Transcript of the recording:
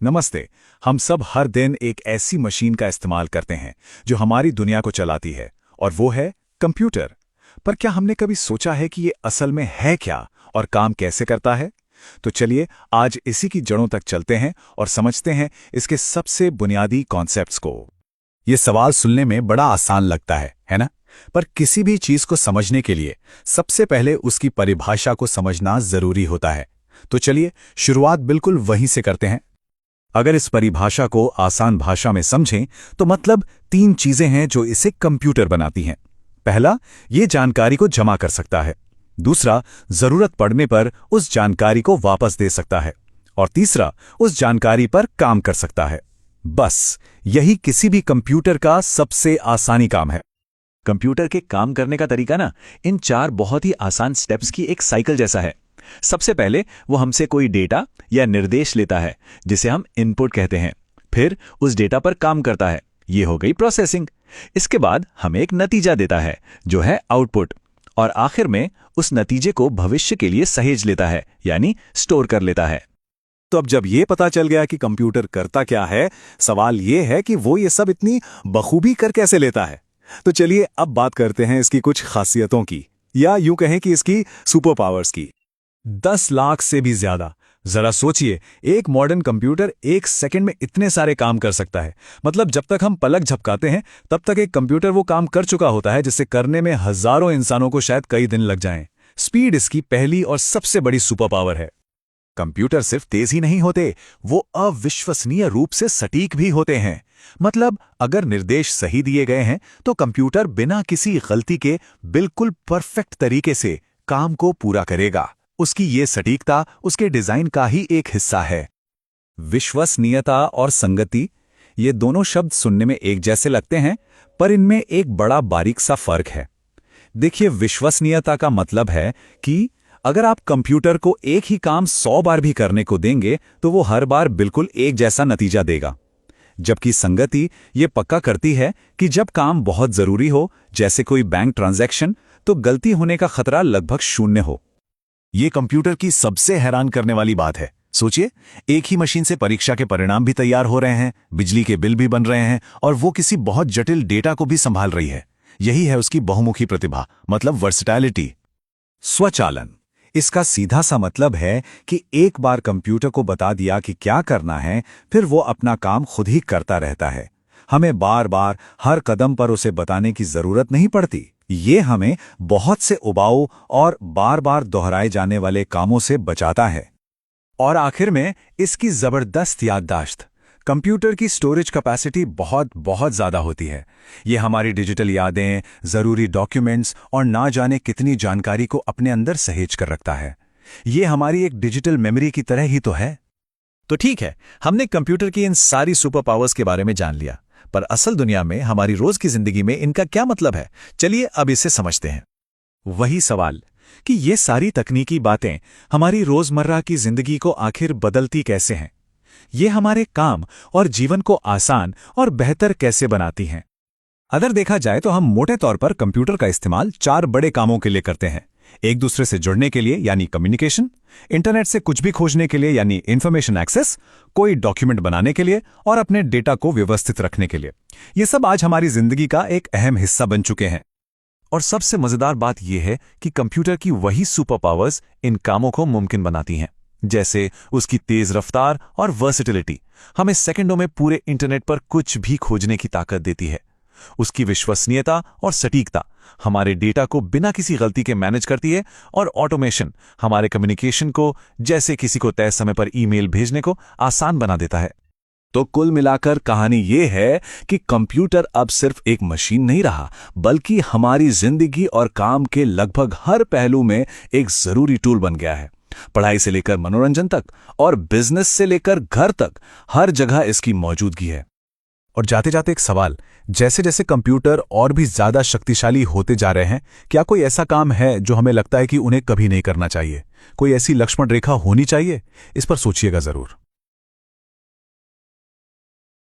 नमस्ते। हम सब हर दिन एक ऐसी मशीन का इस्तेमाल करते हैं जो हमारी दुनिया को चलाती है, और वो है कंप्यूटर। पर क्या हमने कभी सोचा है कि ये असल में है क्या और काम कैसे करता है? तो चलिए आज इसी की जड़ों तक चलते हैं और समझते हैं इसके सबसे बुनियादी कॉन्सेप्ट्स को। ये सवाल सुनने में बड़ा आसान लगता है ना? पर किसी भी चीज को समझने के लिए सबसे पहले उसकी परिभाषा को समझना जरूरी होता है। तो चलिए शुरुआत बिल्कुल वहीं से करते हैं। अगर इस परिभाषा को आसान भाषा में समझें तो मतलब 3 चीजें हैं जो इसे कंप्यूटर बनाती हैं। पहला, ये जानकारी को जमा कर सकता है। दूसरा, जरूरत पड़ने पर उस जानकारी को वापस दे सकता है। और तीसरा, उस जानकारी पर काम कर सकता है। बस यही किसी भी कंप्यूटर का सबसे आसानी काम है। कंप्यूटर के काम करने का तरीका ना इन 4 बहुत ही आसान स्टेप्स की एक साइकिल जैसा है। सबसे पहले वो हमसे कोई डेटा या निर्देश लेता है जिसे हम इनपुट कहते हैं। फिर उस डेटा पर काम करता है, ये हो गई प्रोसेसिंग। इसके बाद हमें एक नतीजा देता है जो है आउटपुट, और आखिर में उस नतीजे को भविष्य के लिए सहेज लेता है, यानी स्टोर कर लेता है। तो अब जब ये पता चल गया कि कंप्यूटर करता क्या है, सवाल ये है कि वो ये सब इतनी बखूबी कर कैसे लेता है। तो चलिए अब बात करते हैं इसकी कुछ खासियतों की, या यूं कहें कि इसकी सुपर पावर्स की। 10 लाख से भी ज्यादा। जरा सोचिए, एक मॉडर्न कंप्यूटर 1 सेकंड में इतने सारे काम कर सकता है। मतलब जब तक हम पलक झपकाते हैं तब तक एक कंप्यूटर वो काम कर चुका होता है जिसे करने में हजारों इंसानों को शायद कई दिन लग जाएं। स्पीड इसकी पहली और सबसे बड़ी सुपर पावर है। कंप्यूटर सिर्फ तेज ही नहीं होते, वो अविश्वसनीय रूप से सटीक भी होते हैं। मतलब अगर निर्देश सही दिए गए हैं तो कंप्यूटर बिना किसी गलती के बिल्कुल परफेक्ट तरीके से काम को पूरा करेगा। उसकी ये सटीकता उसके डिजाइन का ही एक हिस्सा है। विश्वसनीयता और संगति, ये दोनों शब्द सुनने में एक जैसे लगते हैं, पर इनमें एक बड़ा बारीक सा फर्क है। देखिए, विश्वसनीयता का मतलब है कि अगर आप कंप्यूटर को एक ही काम 100 बार भी करने को देंगे तो वो हर बार बिल्कुल एक जैसा नतीजा देगा। जबकि संगति ये पक्का करती है कि जब काम बहुत जरूरी हो, जैसे कोई बैंक ट्रांजैक्शन, तो गलती होने का खतरा लगभग 0 हो। ये कंप्यूटर की सबसे हैरान करने वाली बात है। सोचिए, एक ही मशीन से परीक्षा के परिणाम भी तैयार हो रहे हैं, बिजली के बिल भी बन रहे हैं, और वो किसी बहुत जटिल डेटा को भी संभाल रही है। यही है उसकी बहुमुखी प्रतिभा, मतलब वर्सेटैलिटी। स्वचालन, इसका सीधा सा मतलब है कि एक बार कंप्यूटर को बता दिया कि क्या करना है, फिर वो अपना काम खुद ही करता रहता है। हमें बार बार हर कदम पर उसे बताने की जरूरत नहीं पड़ती। ये हमें बहुत से उबाऊ और बार बार दोहराए जाने वाले कामों से बचाता है। और आखिर में इसकी जबरदस्त याददाश्त। कंप्यूटर की स्टोरेज कैपेसिटी बहुत बहुत ज्यादा होती है। ये हमारी डिजिटल यादें, जरूरी डॉक्यूमेंट्स और ना जाने कितनी जानकारी को अपने अंदर सहेज कर रखता है। ये हमारी एक डिजिटल मेमोरी की तरह ही तो है। तो ठीक है, हमने कंप्यूटर की इन सारी सुपर पावर्स के बारे में जान लिया, पर असल दुनिया में हमारी रोज की जिंदगी में इनका क्या मतलब है? चलिए अब इसे समझते हैं। वही सवाल कि ये सारी तकनीकी बातें हमारी रोजमर्रा की जिंदगी को आखिर बदलती कैसे हैं? ये हमारे काम और जीवन को आसान और बेहतर कैसे बनाती हैं? अगर देखा जाए तो हम मोटे तौर पर कंप्यूटर का इस्तेमाल 4 बड़े कामों के लिए करते हैं। एक दूसरे से जुड़ने के लिए यानी कम्युनिकेशन, इंटरनेट से कुछ भी खोजने के लिए यानी इंफॉर्मेशन एक्सेस, कोई डॉक्यूमेंट बनाने के लिए, और अपने डेटा को व्यवस्थित रखने के लिए। ये सब आज हमारी जिंदगी का एक अहम हिस्सा बन चुके हैं। और सबसे मजेदार बात यह है कि कंप्यूटर की वही सुपर पावर्स इन कामों को मुमकिन बनाती हैं, जैसे उसकी तेज रफ्तार और वर्सेटिलिटी हमें सेकंडों में पूरे इंटरनेट पर कुछ भी खोजने की ताकत देती है। उसकी विश्वसनीयता और सटीकता हमारे डेटा को बिना किसी गलती के मैनेज करती है, और ऑटोमेशन हमारे कम्युनिकेशन को, जैसे किसी को तय समय पर ईमेल भेजने को, आसान बना देता है। तो कुल मिलाकर कहानी ये है कि कंप्यूटर अब सिर्फ एक मशीन नहीं रहा, बल्कि हमारी जिंदगी और काम के लगभग हर पहलू में एक जरूरी टूल बन गया है। पढ़ाई से लेकर मनोरंजन तक और बिजनेस से लेकर घर तक हर जगह इसकी मौजूदगी है। और जाते जाते एक सवाल, जैसे जैसे कंप्यूटर और भी ज्यादा शक्तिशाली होते जा रहे हैं, क्या कोई ऐसा काम है जो हमें लगता है कि उन्हें कभी नहीं करना चाहिए? कोई ऐसी लक्ष्मण रेखा होनी चाहिए? इस पर सोचिएगा जरूर।